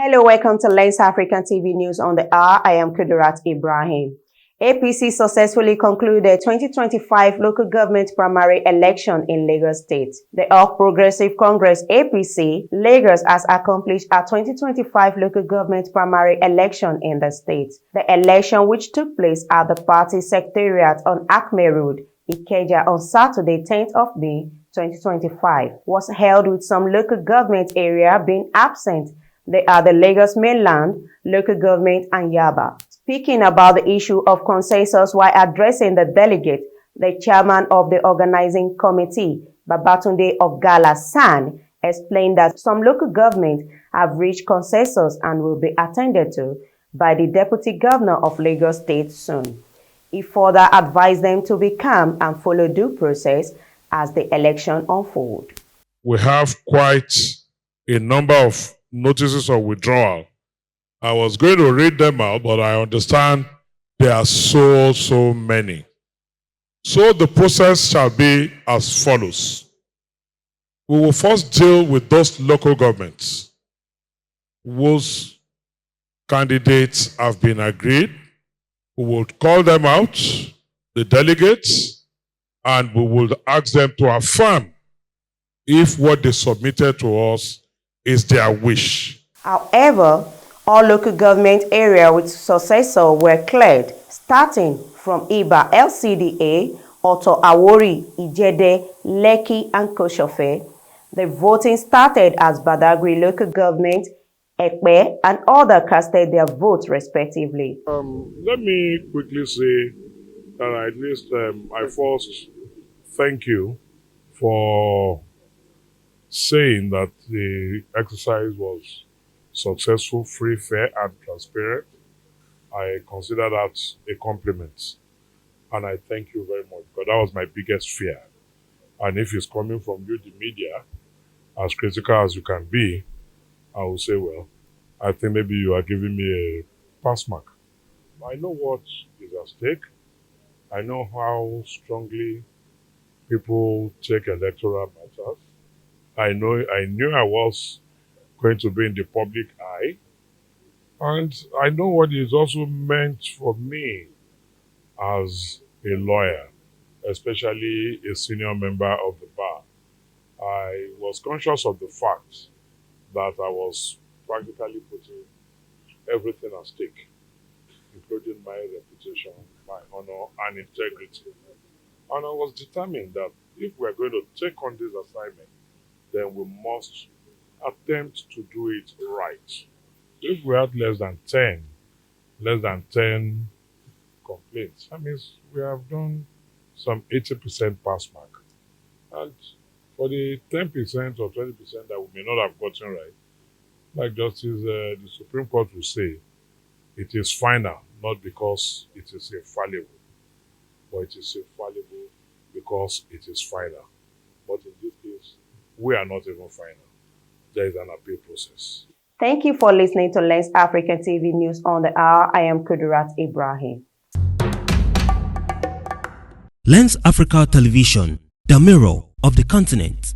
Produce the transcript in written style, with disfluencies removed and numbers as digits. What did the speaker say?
Hello, welcome to Lens African TV News on the Hour. I am Kudirat Ibrahim. APC successfully concluded 2025 local government primary election in Lagos State. The All Progressive Congress APC Lagos has accomplished a 2025 local government primary election in the state. The election, which took place at the party secretariat on Acme Road, Ikeja on Saturday, 10th of May 2025, was held with some local government area being absent. They are the Lagos mainland, local government, and Yaba. Speaking about the issue of consensus while addressing the delegate, the chairman of the organizing committee, Babatunde Ogala San, explained that some local governments have reached consensus and will be attended to by the deputy governor of Lagos State soon. He further advised them to be calm and follow due process as the election unfolds. We have quite a number of notices of withdrawal. I was going to read them out, but I understand there are so many. So the process shall be as follows. We will first deal with those local governments whose candidates have been agreed. We will call them out, the delegates, and we will ask them to affirm if what they submitted to us is their wish. However, all local government areas with successor were cleared, starting from Iba LCDA, Oto Awori, Ijede, Lekki, and Koshofe. The voting started as Badagry local government, Ekpe, and others casted their votes respectively. Let me quickly say that at least I first thank you for saying that the exercise was successful, free, fair, and transparent. I consider that a compliment. And I thank you very much, because that was my biggest fear. And if it's coming from you, the media, as critical as you can be, I will say, well, I think maybe you are giving me a pass mark. I know what is at stake. I know how strongly people take electoral matters. I knew I was going to be in the public eye. And I know what is also meant for me as a lawyer, especially a senior member of the bar. I was conscious of the fact that I was practically putting everything at stake, including my reputation, my honor, and integrity. And I was determined that if we're going to take on this assignment, then we must attempt to do it right. If we had less than 10 complaints, that means we have done some 80% pass mark. And for the 10% or 20% that we may not have gotten right, like Justice the Supreme Court will say, it is final, not because it is infallible, but it is infallible because it is final. But in this case, we are not even final. There is an appeal process. Thank you for listening to Lens African TV News on the Hour. I am Kudirat Ibrahim. Lens Africa Television, the mirror of the continent.